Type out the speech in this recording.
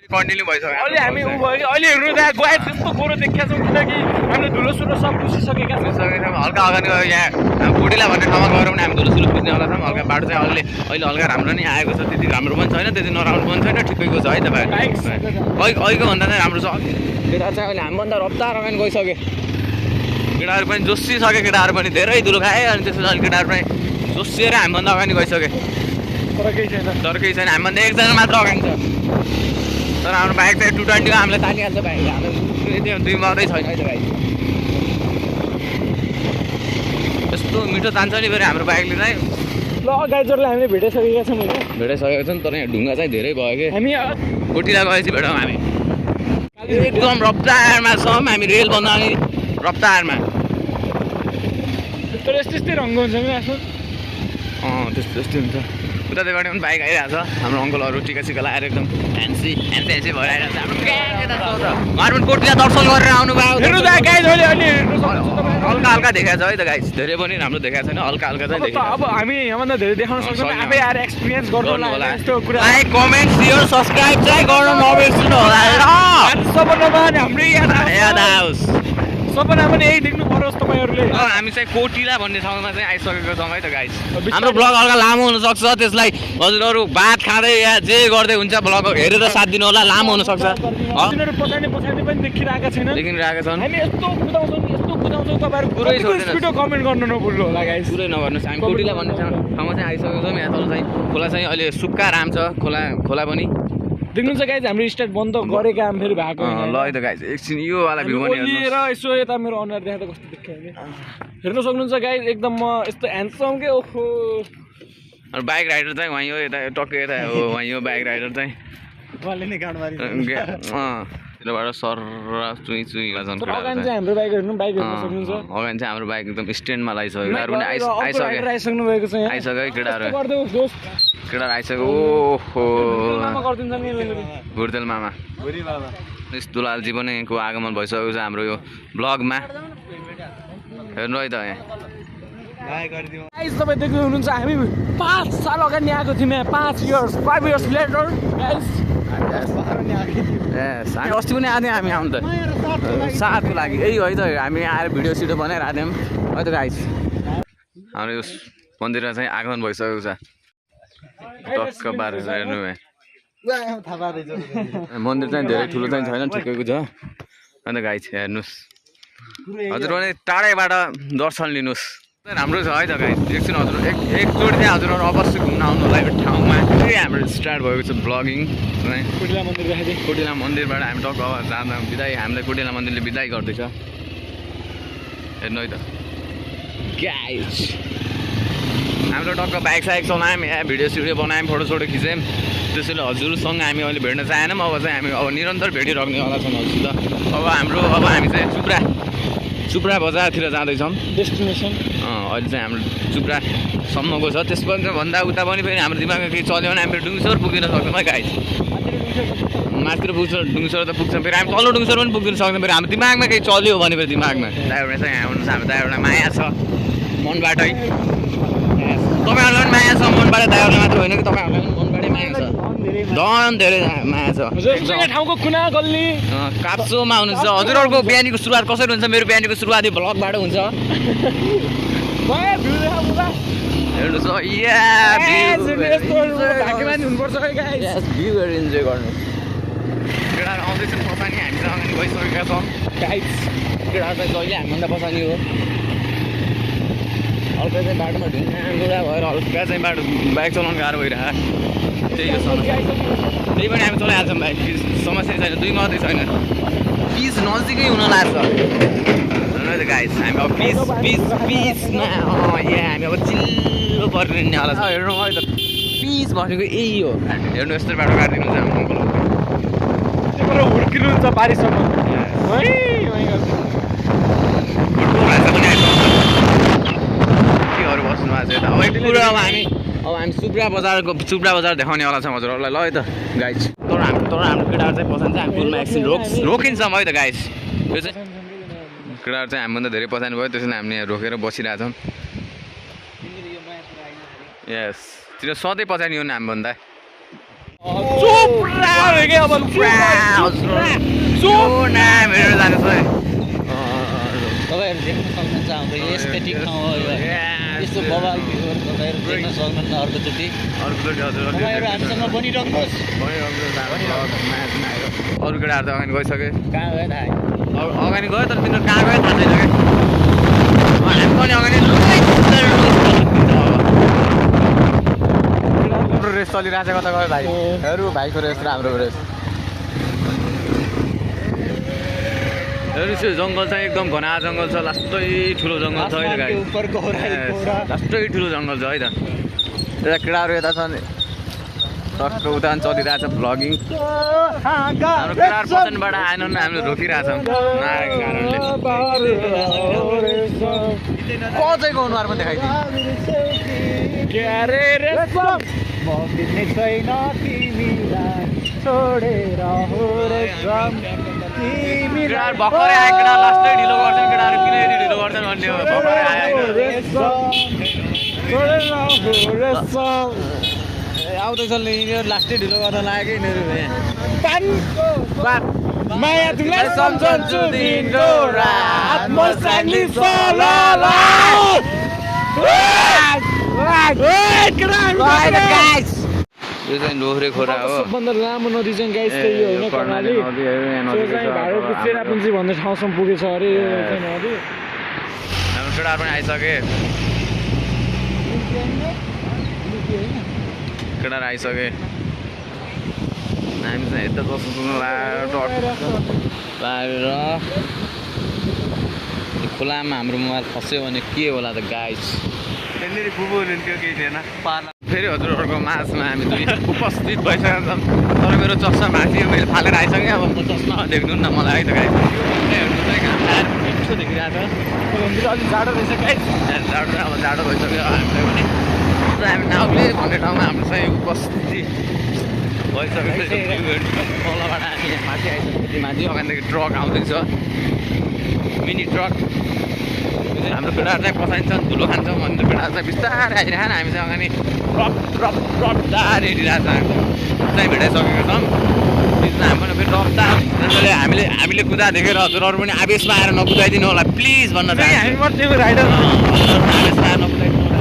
continue भइसक्यो अहिले हामी उ भयो कि अहिले हेर्नु त गए त्यस्तो गोरो देखिया छौँ किनकि हामीले धुलो सुलो सब पुसिसकेका छौँ हल्का अगाडि गयो यहाँ कुटिला भन्ने ठाउँमा गएर पनि हामी धुलो सुलो पुज्नेवाला छौँ हल्का बाटो चाहिँ अहिले हल्का राम्रो नै आएको छ त्यति राम्रो पनि छैन त्यति नराम्रो पनि छैन ठिकैको छ है तपाईँ अहिलेको भन्दा चाहिँ राम्रो छ केटाहरू चाहिँ अहिले हामीभन्दा रफ्तार अगाडि गइसक्यो केटाहरू पनि जोसिसक्यो केटाहरू पनि धेरै धुलो खाए अनि त्यसपछि अहिले केटाहरू पनि जोसिएर हामीभन्दा अगाडि गइसक्यो तर केही छैन हामीभन्दा एकजना मात्र अगाडि छ तर हाम्रो बाइक चाहिँ 220 को हामीलाई तानिहाल्छ बाइक हाम्रो दुई मात्रै छैन है त भाइ यस्तो मिठो तान्छ नि फेरि हाम्रो बाइकले चाहिँ ल गाइजहरूलाई हामीले भेटाइसकेका छौँ भेटाइसकेको छौँ तर यहाँ ढुङ्गा चाहिँ धेरै भयो कि हामी कोटिला गएपछि भेटौँ हामी एकदम रफ्तारमा छौँ हामी रेल बनाउने रफ्तारमा तर यस्तै रङ्ग हुन्छ नि आफ्नो त्यस्तै हुन्छ उताबाट पनि बाइक आइरहेको छ हाम्रो अङ्कलहरू टिका सिका लगाएर एकदम फ्यान्सी भएर आइरहेको छ हाम्रो उहाँहरू पनि कोटिला दर्शन गरेर आउनुभयो हल्का हल्का देखाएको छ है त गाइस धेरै पनि राम्रो देखाएको छैन हल्का हल्का चाहिँ देखाएको अब हामी यहाँभन्दा धेरै देखाउन सक्छौँ आफै आएर एक्सपिरियन्स गर्नु होला यस्तो कुरा लाइक कमेन्ट शेयर सब्स्क्राइब चाहिँ गर्न नबिर्सनु होला सबैजना हाम्रै याद आओस् सपना पनि यही देख्नु परोस् तपाईँहरूले हामी चाहिँ कोटिला भन्ने ठाउँमा चाहिँ आइसकेको छौँ है त गाइस हाम्रो ब्लग हल्का लामो हुनसक्छ त्यसलाई हजुरहरू भात खाँदै या जे गर्दै हुन्छ ब्लग हेरेर साथ दिनु होला लामो हुनसक्छ पछाडि पनि देखिरहेका छैन देखिरहेका छन् हामी यस्तो कुदाउँछौँ तपाईँहरू छिटो कमेन्ट गर्नु नभुल्नु होला गाइस पुरै नगर्नुहोस् हामी कोटिला भन्ने ठाउँमा चाहिँ आइसकेको छौँ यहाँ तल चाहिँ खोला चाहिँ अहिले सुक्खा राम छ खोला पनि देख्नुहुन्छ गाइस हाम्रो स्टार्ट बन्द गरे काम फेरि भएको ल है त गाइस एकछिन यो वाला भ्यू पनि हेर्नुहोस् र यसो यता मेरो अनुहार देखाउँदा कस्तो देखियो हेर्न सक्नुहुन्छ गाइस एकदम म यस्तो ह्यान्डसम के ओहो बाइक राइडर चाहिँ वहीँ हो यता टक्कै यता हो वहीँ हो बाइक राइडर चाहिँ त्यताबाट सर चुई झन् अगाडि चाहिँ हाम्रो बाइक हेर्नु बाइक हेर्न सक्नुहुन्छ अगाडि चाहिँ हाम्रो बाइक एकदम स्ट्यान्डमा लगाइसक्यो आइसक्नु भएको छ यहाँ आइसक्यो केटाहरू आइसक्यो ओहो भुर्तेल मामा दुलालजी पनि को आगमन भइसकेको छ हाम्रो यो ब्लगमा हेर्नु है त यहाँ तपाईँ देख्नु हुनुहुन्छ हामी 5 साल अगाडि आएको थियौँ 5 इयर्स लेटर हामी अस्ति पनि आएको थियौँ हामी आउनु त साथको लागि यही है त हामी आएर भिडियो सिडियो बनाइरहेको थियौँ है त गाइस हाम्रो यो मन्दिरमा चाहिँ आगमन भइसकेको छ टक्क बारेर हेर्नु मन्दिर चाहिँ धेरै ठुलो चाहिँ छैन ठिकैको छ अन्त गाइस हेर्नुहोस् हजुर पनि टाढैबाट दर्शन लिनुहोस् राम्रो छ है त गाइस एकछिन हजुर एकचोटि चाहिँ हजुरहरू अवश्य घुम्न आउनु होला यो ठाउँमा फेरि हाम्रो स्टार्ट भएको छ ब्लगिङ कोटिला मन्दिरबाट हामी टक्क जाँदा बिदाई हामीलाई कोटिला मन्दिरले बिदाई गर्दैछ हेर्नु है त गाइस हाम्रो टक्क बाइक साइक चलायौँ यहाँ भिडियो सिडियो बनायौँ फोटोसोटो खिच्यौँ त्यसैले हजुरसँग हामी अहिले भेट्न चाहेनौँ अब चाहिँ हामी अब निरन्तर भेटिराख्नेवाला छौँ हजुरसित अब हामी चाहिँ चुप्रा बजारतिर जाँदैछौँ डेस्टिनेसन अहिले चाहिँ हाम्रो चुप्रासम्मको छ त्यसपछि भन्दा उता पनि फेरि हाम्रो दिमागमा केही चल्यो भने हामी डुङसर पुगिन सक्छौँ है गाइस माथितिर डुङसर त पुग्छौँ फेरि हामी तल्लो डुङसर पनि पुगिन सक्छौँ फेरि हाम्रो दिमागमा केही चल्यो भने फेरि दिमागमा ड्राइभरमा चाहिँ यहाँ आउनुहोस् हाम्रो ड्राइभरमा माया छ मनबाटै तपाईँहरूलाई पनि माया छ मनबाट ड्राइभरलाई मात्र होइन कि तपाईँहरूलाई पनि मनबाटै माया छ धन धेरै माया छ ठाउँको कुना गल्ली काप्चोमा हुनुहुन्छ हजुरहरूको बिहानीको सुरुवात कसरी हुन्छ मेरो बिहानीको सुरुवात ब्लगबाट हुन्छ हेर्नुहोस् भ्यूहरू इन्जोय गर्नु केटाहरू आउँदैछन् पछाडि हामी चाहिँ अगाडि गइसकेका छौँ केटाहरू चाहिँ जहिले हामीभन्दा पछाडि हो हल्का चाहिँ बाटोमा ढुङ्गा भएर हल्का चाहिँ बाटो बाइक चलाउनु गाह्रो भइरहेको त्यही हो समस्या त्यही पनि हामी चलाइहाल्छौँ बाइक समस्या छैन दुई मात्रै छैन पिस नजिकै हुन लाग्छ गाइस हामी अब पिसमा हामी अब चिल्लो परिनेवाला छ हेर्नु है त पिस भनेको यही हो हेर्नु यस्तो बाटो काटिदिनुहुन्छ हाम्रो अङ्कल हुर्किनुहुन्छ पारिसम्म बस्नु भएको छ अब हामी सुब्रा बजार देखाउनेवाला छौँ हजुरहरूलाई ल है त गाइस तर हाम्रो केटाहरू चाहिँ पछाडि चाहिँ हामी पुलमा एकछिन रोकिन्छौँ है त गाइस त्यो चाहिँ केटाहरू चाहिँ हामीभन्दा धेरै पछाडि भयो त्यसैले हामीले यहाँ रोकेर बसिरहेछौँ यस तिनीहरू सधैँ पछाडि हो नि हामीभन्दा चुप्रा हो क्या अब मेरो जानु छ है तपाईँहरू देख्न सक्नुहुन्छ हाम्रो यो एस्थेटिक ठाउँ हो यो यस्तो बवाल भ्यूहरू तपाईँहरू देख्न सक्नुहुन्न अर्कोचोटि तपाईँहरू हामीसँग बनिरहनुहोस् अरू केटाहरू त अगाडि गइसके कहाँ गयो थाहा अगाडि गयो तर तिनीहरू कहाँ गयो थाहा छैन क्या हामी पनि अगाडि हाम्रो रेस चलिरहेको छ कता गयो भाइहरू भाइको रेस र हाम्रो रेस हेर्नुहोस् यो जङ्गल चाहिँ एकदम घना जङ्गल छ लास्टै ठुलो जङ्गल छ है त गाई लास्टै ठुलो जङ्गल छ है त यता केटाहरू यता छन् टक्क उता पनि चलिरहेछ भ्लगिङ हाम्रो केटाहरू पछाडिबाट आएनन् हामीले रोकिरहेछौँ नआएको कारणले कसैको अनुहार पनि देखाइदियो भर्खरै आएको केटा लास्टै ढिलो गर्छन् केटाहरू किन यति ढिलो गर्छन् भन्ने हो भर्खरै आयो आउँदैछ यिनीहरू लास्टै ढिलो गर्न लाग्यो यिनीहरू माया तिमीलाई सम्झन्छु दिनको रात म साङ्ली यो चाहिँ लोहरे खोरा हो सबभन्दा लामो नदी चाहिँ गाइस त्यही हो होइन कर्णाली त्यो चाहिँ भारतको चेरापुन्जी भन्ने ठाउँसम्म पुगेछ अरे यो चाहिँ नदी हाम्रो केटाहरू पनि आइसके केटाहरू आइसके हामी चाहिँ यता बस्नु लागेर खोलामा हाम्रो मोबाइल खस्यो भने के होला त गाइस त्यहाँनिर खुबो हुनुहुन्थ्यो केही थिएन फेरि हजुरहरूको माझमा हामी दुई उपस्थित भइसकेका छौँ तर मेरो चस्मा भाँचियो मैले फालेर आइसकेँ अब म चस्मा देख्नु न मलाई है त गाई हेर्नु चाहिँ घाम आएर मिठो देखिरहेको छ अलिक जाडो रहेछ गाइस जाडो अब जाडो भइसक्यो हामीलाई पनि र हामी नाउले भन्ने ठाउँमा हाम्रो चाहिँ उपस्थिति भइसकेको छ तलबाट हामी यहाँ माथि आइसकेपछि माथि अगाडिदेखि ट्रक आउँदैछ मिनी ट्रक हाम्रो केटाहरू चाहिँ पसाइन्छन् धुलो खान्छौँ भन्ने केटाहरू चाहिँ बिस्तारै आइरहेको हामी चाहिँ अगाडि ट्रक ट्रक ट्रक दार हेरिरहेको छ चाहिँ भेटाइसकेका छौँ त्यसमा हामी पनि फेरि रफ्तार हामीले कुदा देखेर हजुरहरू पनि आवेशमा आएर नकुदाइदिनु होला प्लिज भन्न चाहन्छु हामी मात्रै राइडर आवेशमा आएर नकुदाइदिनु होला